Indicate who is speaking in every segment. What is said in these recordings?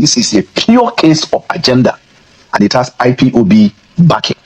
Speaker 1: this is a pure case of agenda, and it has IPOB backing.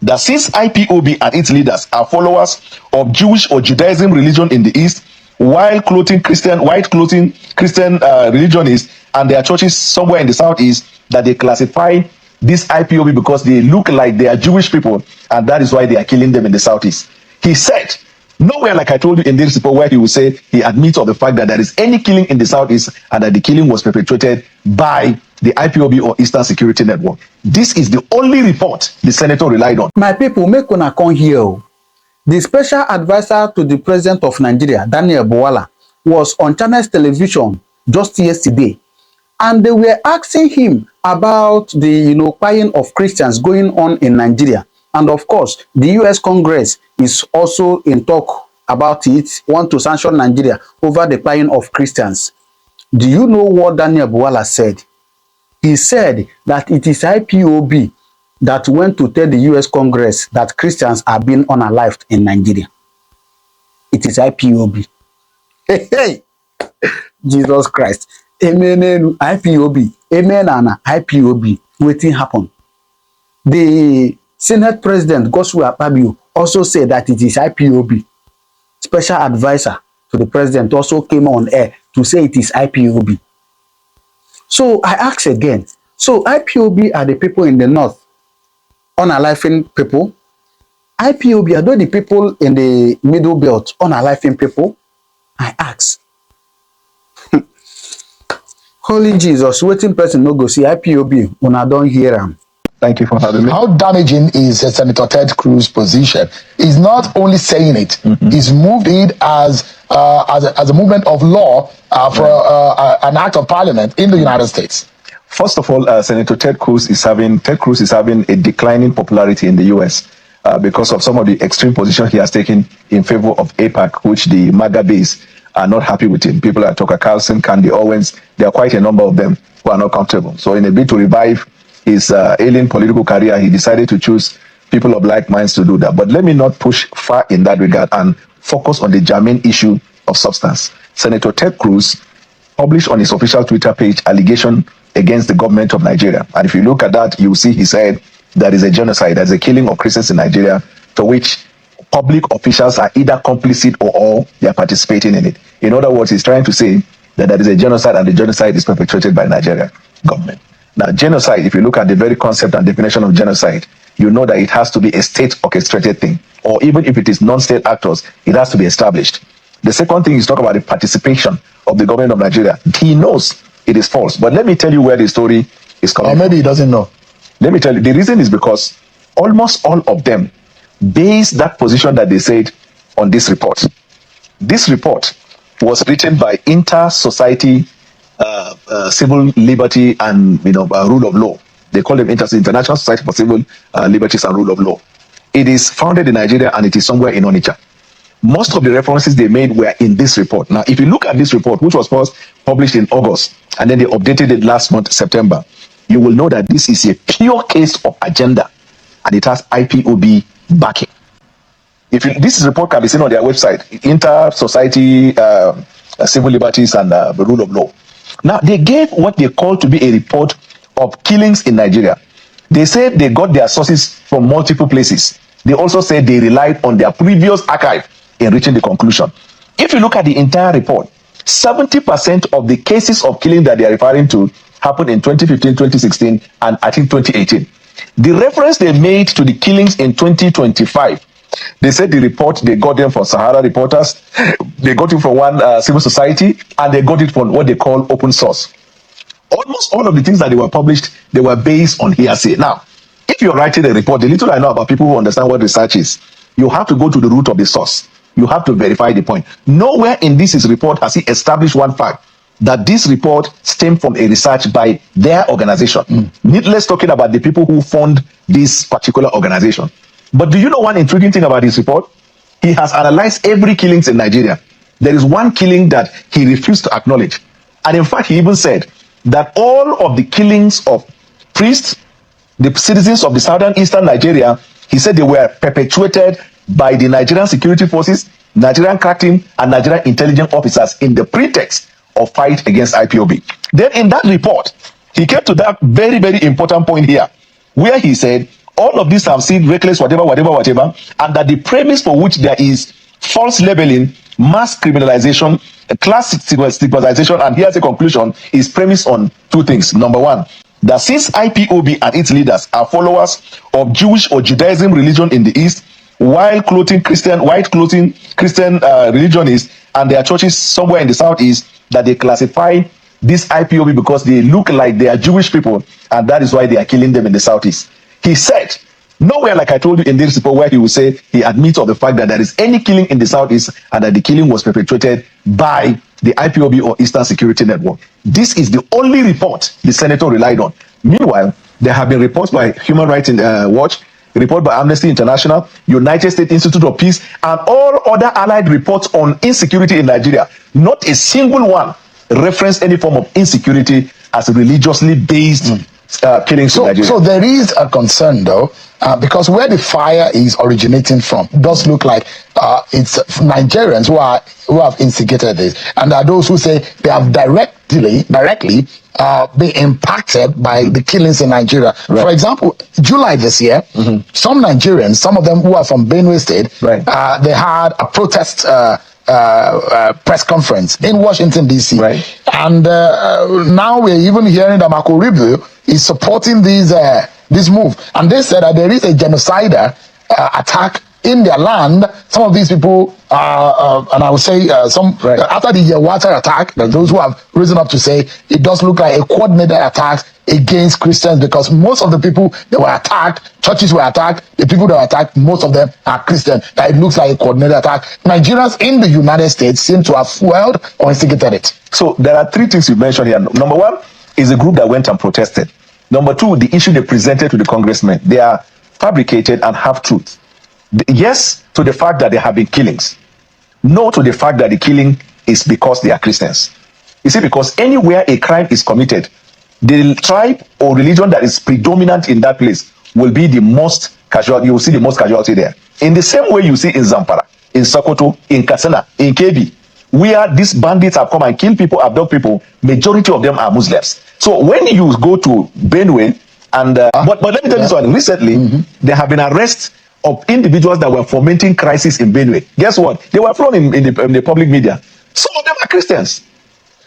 Speaker 1: That since IPOB and its leaders are followers of Jewish or Judaism religion in the East, white clothing Christian religionists and their churches somewhere in the Southeast, that they classify this IPOB because they look like they are Jewish people, and that is why they are killing them in the Southeast. He said, nowhere, like I told you in this report, where he will say he admits of the fact that there is any killing in the Southeast and that the killing was perpetrated by the IPOB or Eastern Security Network. This is the only report the senator relied on.
Speaker 2: My people, make una come here. The special advisor to the president of Nigeria, Daniel Buwala, was on Channels television just yesterday, and they were asking him about the buying of Christians going on in Nigeria. And of course, the US Congress is also in talk about it, want to sanction Nigeria over the buying of Christians. Do you know what Daniel Buwala said? He said that it is IPOB that went to tell the US Congress that Christians are being unalived in Nigeria. It is IPOB. Hey, Jesus Christ. Amen, IPOB. Amen, Anna, IPOB. Waiting happen. The Senate President, Godswill Akpabio, also said that it is IPOB. Special advisor to the president also came on air to say it is IPOB. So I ask again, so IPOB are the people in the north unaliving people? IPOB are those the people in the middle belt unaliving people? I ask. Holy Jesus, waiting person no go see IPOB when I don't hear them.
Speaker 1: Thank you for having me.
Speaker 3: How damaging is Senator Ted Cruz's position? He's not only saying it, he's moved it as a movement of law for an act of parliament in the United States.
Speaker 1: First of all, Senator Ted Cruz is having a declining popularity in the US because of some of the extreme positions he has taken in favor of AIPAC, which the MAGA base are not happy with him. People like Tucker Carlson, Candy Owens, there are quite a number of them who are not comfortable. So in a bid to revive his alien political career, he decided to choose people of like minds to do that. But let me not push far in that regard and focus on the germane issue of substance. Senator Ted Cruz published on his official Twitter page allegation against the government of Nigeria. And if you look at that, you will see he said there is a genocide, there's a killing of Christians in Nigeria, to which public officials are either complicit or all they are participating in it. In other words, he's trying to say that there is a genocide and the genocide is perpetrated by Nigeria government. Now, genocide, if you look at the very concept and definition of genocide, you know that it has to be a state-orchestrated thing. Or even if it is non-state actors, it has to be established. The second thing is talk about the participation of the government of Nigeria. He knows it is false. But let me tell you where the story is coming from.
Speaker 3: Or maybe he doesn't know.
Speaker 1: Let me tell you. The reason is because almost all of them base that position that they said on this report. This report was written by Inter-Society Civil Liberty and Rule of Law. They call them International Society for Civil Liberties and Rule of Law. It is founded in Nigeria and it is somewhere in Onitsha. Most of the references they made were in this report. Now, if you look at this report, which was first published in August, and then they updated it last month, September, you will know that this is a pure case of agenda, and it has IPOB backing. This report can be seen on their website, Inter-Society Civil Liberties and the Rule of Law. Now, they gave what they call to be a report of killings in Nigeria. They said they got their sources from multiple places. They also said they relied on their previous archive in reaching the conclusion. If you look at the entire report, 70% of the cases of killing that they are referring to happened in 2015, 2016, and I think 2018. The reference they made to the killings in 2025, they said the report, they got them from Sahara Reporters, they got it from one civil society, and they got it from what they call open source. Almost all of the things that they were published, they were based on hearsay. Now, if you're writing a report, the little I know about people who understand what research is, you have to go to the root of the source. You have to verify the point. Nowhere in this report has he established one fact, that this report stemmed from a research by their organization. Needless talking about the people who fund this particular organization. But do you know one intriguing thing about this report? He has analyzed every killings in Nigeria. There is one killing that he refused to acknowledge. And in fact, he even said that all of the killings of priests, the citizens of the southern eastern Nigeria, he said they were perpetrated by the Nigerian security forces, Nigerian crack team, and Nigerian intelligence officers in the pretext of fight against IPOB. Then in that report, he came to that very, very important point here, where he said, all of these have seen reckless, whatever, and that the premise for which there is false labeling, mass criminalization, class stigmatization, and here's a conclusion, is premised on two things. Number one, that since IPOB and its leaders are followers of Jewish or Judaism religion in the East, white clothing Christian religionists and their churches somewhere in the Southeast, that they classify this IPOB because they look like they are Jewish people, and that is why they are killing them in the Southeast. He said, nowhere, like I told you in this report, where he will say he admits of the fact that there is any killing in the Southeast and that the killing was perpetrated by the IPOB or Eastern Security Network. This is the only report the senator relied on. Meanwhile, there have been reports by Human Rights Watch, a report by Amnesty International, United States Institute of Peace, and all other allied reports on insecurity in Nigeria. Not a single one referenced any form of insecurity as religiously based killings in Nigeria. So
Speaker 3: there is a concern, though, because where the fire is originating from does look like it's Nigerians who have instigated this, and there are those who say they have directly been impacted by the killings in Nigeria. Right. For example, July this year, some Nigerians, some of them who are from Benue State, they had a protest press conference in Washington, D.C. Right. And now we're even hearing that Marco Rubio is supporting this move. And they said that there is a genocidal attack in their land. Some of these people, and I would say after the Yawata attack, those who have risen up to say it does look like a coordinated attack against Christians, because most of the people that were attacked, churches were attacked, the people that were attacked, most of them are Christian. That it looks like a coordinated attack. Nigerians in the United States seem to have fueled or instigated it.
Speaker 1: So there are three things you mentioned here. Number one is a group that went and protested. Number two, the issue they presented to the congressmen. They are fabricated and half truth. Yes to the fact that there have been killings. No to the fact that the killing is because they are Christians. You see, because anywhere a crime is committed, the tribe or religion that is predominant in that place will be the most casualty. You will see the most casualty there. In the same way you see in Zamfara, in Sokoto, in Katsina, in Kebbi, where these bandits have come and killed people, abduct people, majority of them are Muslims. So when you go to Benue, and but let me tell you this one. Recently, there have been arrests of individuals that were fomenting crisis in Benue. Guess what? They were flown in the public media. Some of them are Christians.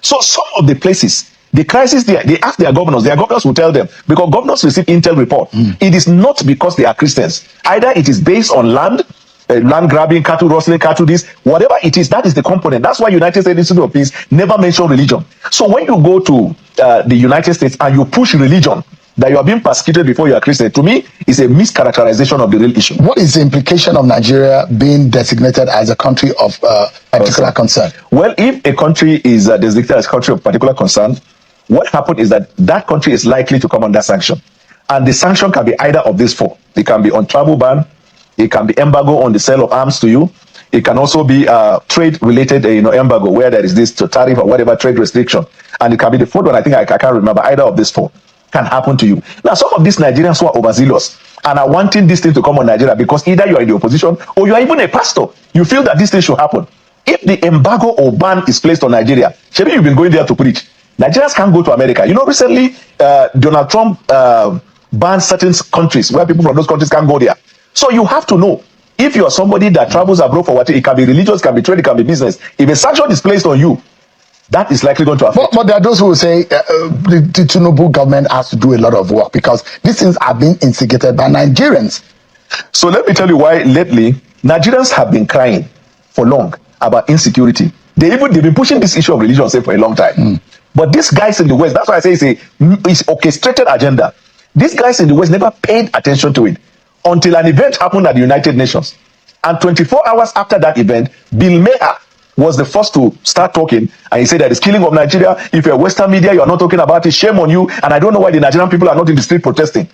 Speaker 1: So some of the places, the crisis there, they ask their governors will tell them, because governors receive intel report. It is not because they are Christians. Either it is based on land grabbing, cattle rustling, cattle this, whatever it is, that is the component. That's why United States Institute of Peace never mention religion. So when you go to the United States and you push religion, that you are being persecuted before you are Christian, to me, is a mischaracterization of the real issue.
Speaker 3: What is the implication of Nigeria being designated as a country of particular concern?
Speaker 1: Well, if a country is designated as a country of particular concern, what happened is that that country is likely to come under sanction. And the sanction can be either of these four. It can be on travel ban, it can be embargo on the sale of arms to you, it can also be trade-related embargo, where there is this tariff or whatever trade restriction. And it can be the fourth one, I think I can't remember, either of these four can happen to you. Now, some of these Nigerians who are overzealous and are wanting this thing to come on Nigeria because either you are in the opposition or you are even a pastor, you feel that this thing should happen. If the embargo or ban is placed on Nigeria, maybe you've been going there to preach. Nigerians can't go to America. You know, recently, Donald Trump banned certain countries where people from those countries can't go there. So you have to know, if you are somebody that travels abroad for what, it can be religious, it can be trade, it can be business. If a sanction is placed on you, that is likely going to affect.
Speaker 3: But there are those who will say the Tinubu government has to do a lot of work because these things are being instigated by Nigerians.
Speaker 1: So let me tell you why lately Nigerians have been crying for long about insecurity. They've been pushing this issue of religion for a long time. But these guys in the West, that's why I say it's orchestrated agenda. These guys in the West never paid attention to it until an event happened at the United Nations. And 24 hours after that event, Bill Maher was the first to start talking, and he said that it's killing of Nigeria. If you're Western media, you're not talking about it, shame on you. And I don't know why the Nigerian people are not in the street protesting.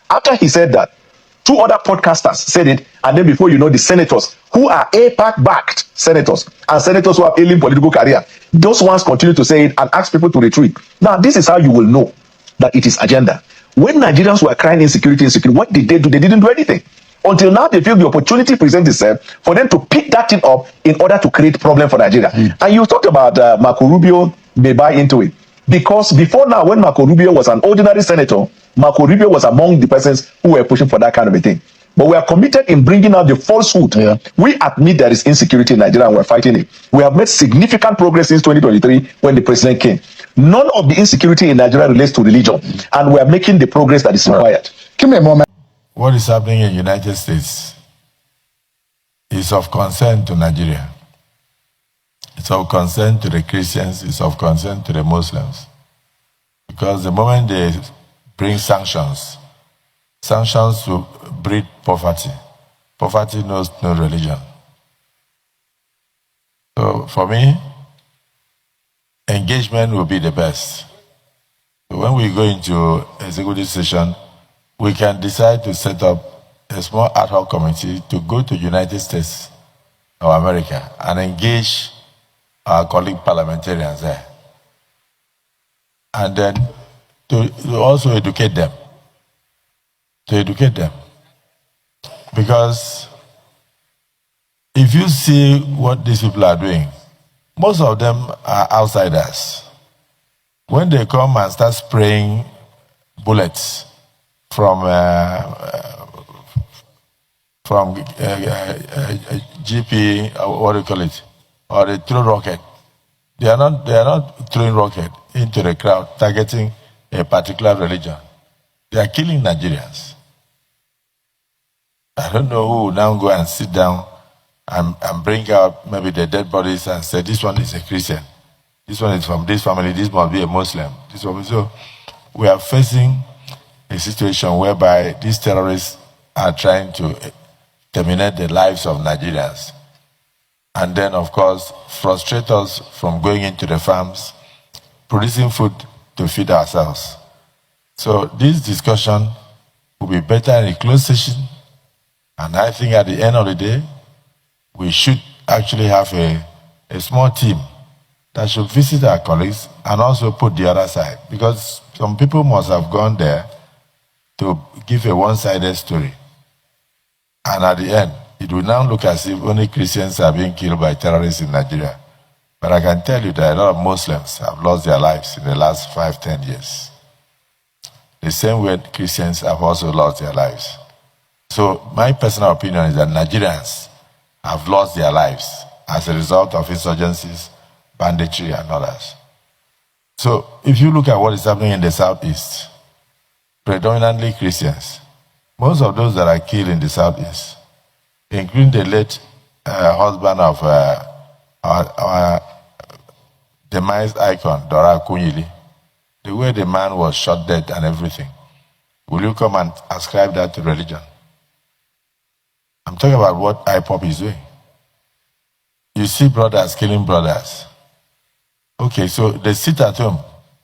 Speaker 1: After he said that, two other podcasters said it, and then before you know, the senators, who are APAC-backed senators, and senators who have ailing political career, those ones continue to say it and ask people to retreat. Now, this is how you will know that it is agenda. When Nigerians were crying insecurity, what did they do? They didn't do anything. Until now, they feel the opportunity presents itself for them to pick that thing up in order to create problem for Nigeria. And you talked about Marco Rubio may buy into it. Because before now, when Marco Rubio was an ordinary senator, Marco Rubio was among the persons who were pushing for that kind of a thing. But we are committed in bringing out the falsehood. Yeah. We admit there is insecurity in Nigeria and we're fighting it. We have made significant progress since 2023 when the president came. None of the insecurity in Nigeria relates to religion, and we are making the progress that is required.
Speaker 3: Give me a moment.
Speaker 4: What is happening in the United States is of concern to Nigeria. It's of concern to the Christians, it's of concern to the Muslims. Because the moment they bring sanctions, sanctions will breed poverty. Poverty knows no religion. So for me, engagement will be the best. So when we go into executive session, we can decide to set up a small ad hoc committee to go to the United States or America and engage our colleague parliamentarians there. And then to also educate them. To educate them. Because if you see what these people are doing, most of them are outsiders. When they come and start spraying bullets from GP, or what do you call it, or they throw rocket. They are not throwing rocket into the crowd, targeting a particular religion. They are killing Nigerians. I don't know who will now go and sit down and bring out maybe the dead bodies and say, this one is a Christian, this one is from this family, this must be a Muslim. So we are facing a situation whereby these terrorists are trying to terminate the lives of Nigerians. And then, of course, frustrate us from going into the farms, producing food to feed ourselves. So this discussion will be better in a closed session. And I think at the end of the day, we should actually have a small team that should visit our colleagues and also put the other side. Because some people must have gone there to give a one-sided story. And at the end, it will now look as if only Christians are being killed by terrorists in Nigeria. But I can tell you that a lot of Muslims have lost their lives in the last 5-10 years. The same way Christians have also lost their lives. So my personal opinion is that Nigerians have lost their lives as a result of insurgencies, banditry, and others. So if you look at what is happening in the Southeast, predominantly Christians, most of those that are killed in the Southeast, including the late husband of our demised icon, Dora Akunyili, the way the man was shot dead and everything, will you come and ascribe that to religion? I'm talking about what IPOB is doing. You see brothers killing brothers. Okay, so the sit at home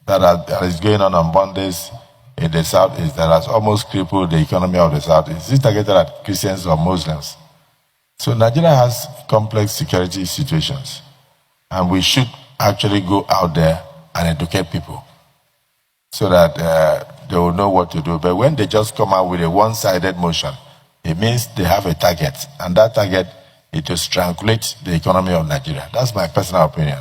Speaker 4: that is going on Mondays in the Southeast that has almost crippled the economy of the Southeast. Is targeted at Christians or Muslims. So Nigeria has complex security situations, and we should actually go out there and educate people so that they will know what to do. But when they just come out with a one-sided motion, it means they have a target, and that target is to strangulate the economy of Nigeria. That's my personal opinion.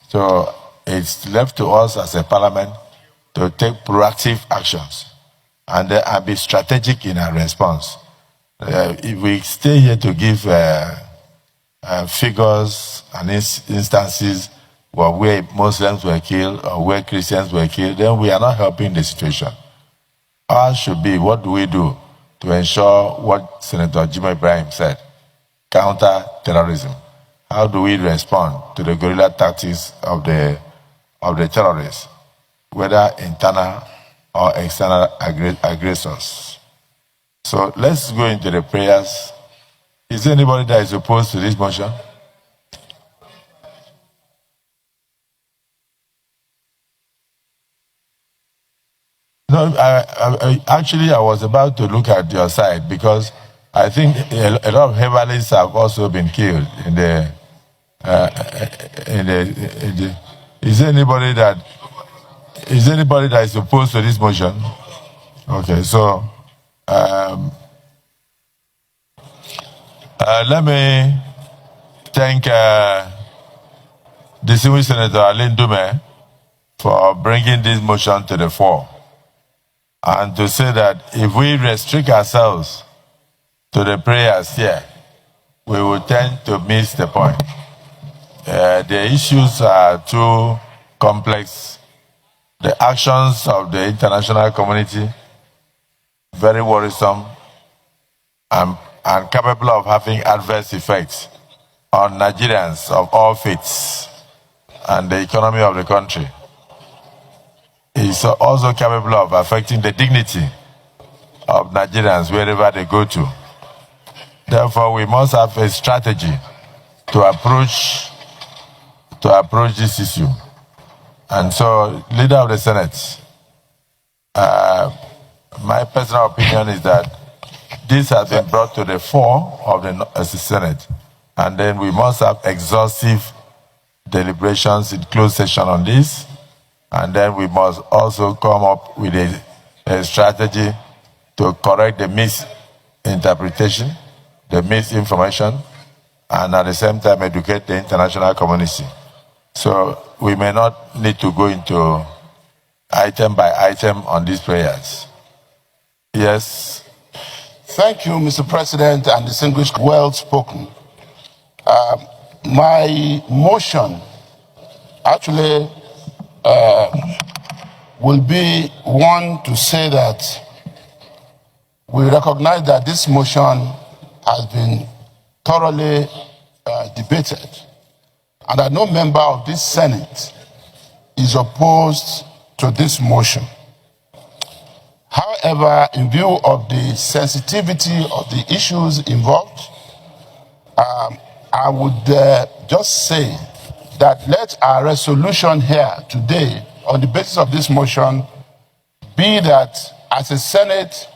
Speaker 4: So it's left to us as a parliament to take proactive actions and be strategic in our response. If we stay here to give figures and instances where Muslims were killed or where Christians were killed, then we are not helping the situation. Ours should be, what do we do to ensure what Senator Jimmy Ibrahim said, counter terrorism? How do we respond to the guerrilla tactics of the terrorists, whether internal or external aggressors? So let's go into the prayers. Is there anybody that is opposed to this motion? No, I was about to look at your side because I think a lot of heavilists have also been killed in the. Is there anybody that is opposed to this motion? Okay, so let me thank distinguished Senator Alain Dume for bringing this motion to the fore, and to say that if we restrict ourselves to the prayers here, we will tend to miss the point. The issues are too complex. The actions of the international community, very worrisome and capable of having adverse effects on Nigerians of all faiths and the economy of the country. It's also capable of affecting the dignity of Nigerians wherever they go to. Therefore, we must have a strategy to approach this issue. And so, Leader of the Senate, my personal opinion is that this has been brought to the fore of the Senate, and then we must have exhaustive deliberations in closed session on this, and then we must also come up with a strategy to correct the misinterpretation, the misinformation, and at the same time educate the international community. So we may not need to go into item by item on these prayers. Yes.
Speaker 5: Thank you, Mr. President, and distinguished, well spoken. My motion actually will be one to say that we recognize that this motion has been thoroughly debated, and that no member of this Senate is opposed to this motion. However, in view of the sensitivity of the issues involved, I would just say that let our resolution here today on the basis of this motion be that as a Senate,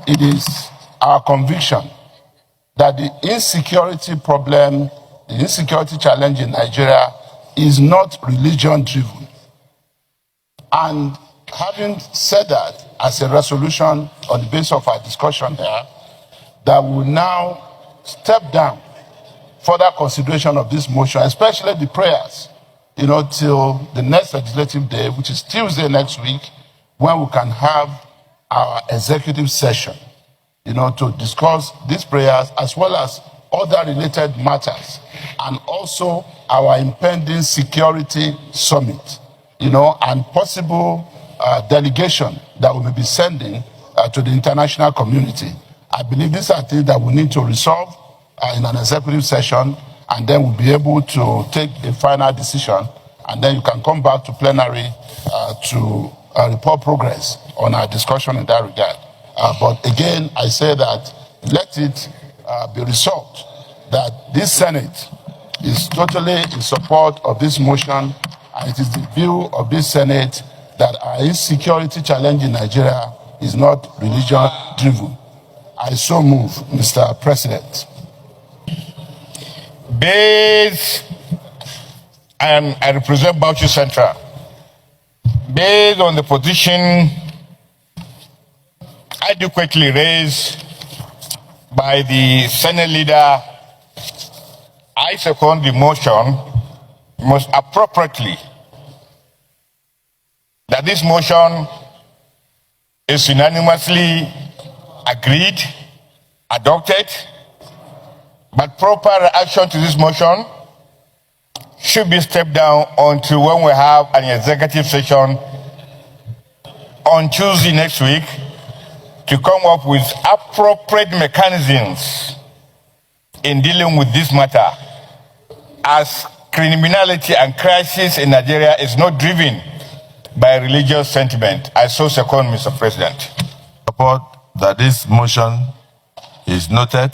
Speaker 5: it is our conviction that the insecurity problem, the insecurity challenge in Nigeria is not religion-driven. And having said that, as a resolution on the basis of our discussion here, that we will now step down further consideration of this motion, especially the prayers, till the next legislative day, which is Tuesday next week, when we can have our executive session, to discuss these prayers as well as other related matters, and also our impending security summit, and possible delegation that we may be sending to the international community. I believe these are things that we need to resolve in an executive session, and then we'll be able to take a final decision, and then you can come back to plenary to report progress on our discussion in that regard. But again, I say that let it be resolved that this Senate is totally in support of this motion, and it is the view of this Senate that our insecurity challenge in Nigeria is not religion-driven. I so move, Mr. President.
Speaker 6: I represent Bauchi Central. Based on the position adequately raised by the Senate leader, I second the motion most appropriately that this motion is unanimously agreed, adopted, but proper reaction to this motion should be stepped down until when we have an executive session on Tuesday next week to come up with appropriate mechanisms in dealing with this matter, as criminality and crisis in Nigeria is not driven by religious sentiment. I so second, Mr. President.
Speaker 4: Support that this motion is noted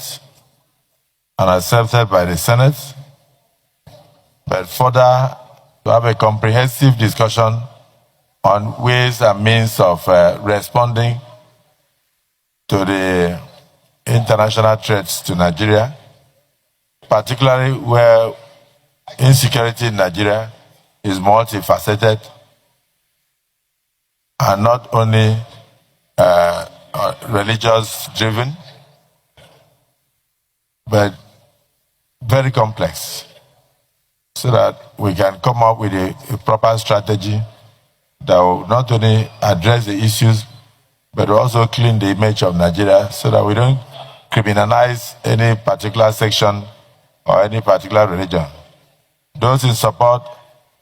Speaker 4: and accepted by the Senate, but further to have a comprehensive discussion on ways and means of responding to the international threats to Nigeria, particularly where insecurity in Nigeria is multifaceted and not only religious-driven, but very complex, so that we can come up with a proper strategy that will not only address the issues, but will also clean the image of Nigeria so that we don't criminalize any particular section or any particular religion. Those in support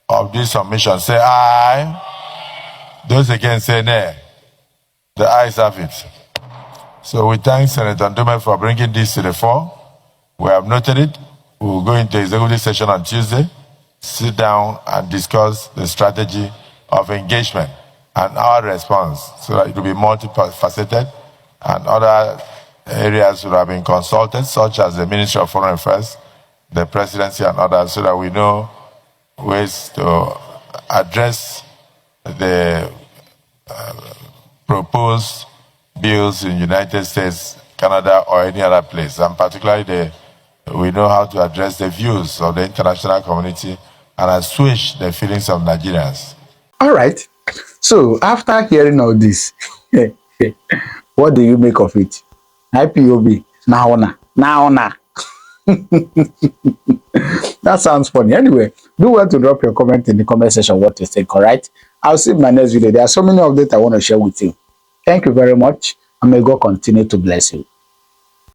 Speaker 4: of this submission say aye. Those against say nay. The ayes have it. So we thank Senator Ndume for bringing this to the fore. We have noted it. We will go into executive session on Tuesday, sit down and discuss the strategy of engagement and our response so that it will be multifaceted, and other areas will have been consulted, such as the Ministry of Foreign Affairs, the Presidency and others, so that we know ways to address the proposed bills in United States, Canada, or any other place. And particularly, we know how to address the views of the international community and assuage the feelings of Nigerians.
Speaker 2: All right. So after hearing all this, what do you make of it? IPOB, now. That sounds funny. Anyway, do well to drop your comment in the comment section what you think, all right? I'll see you in my next video. There are so many updates I want to share with you. Thank you very much, and may God continue to bless you.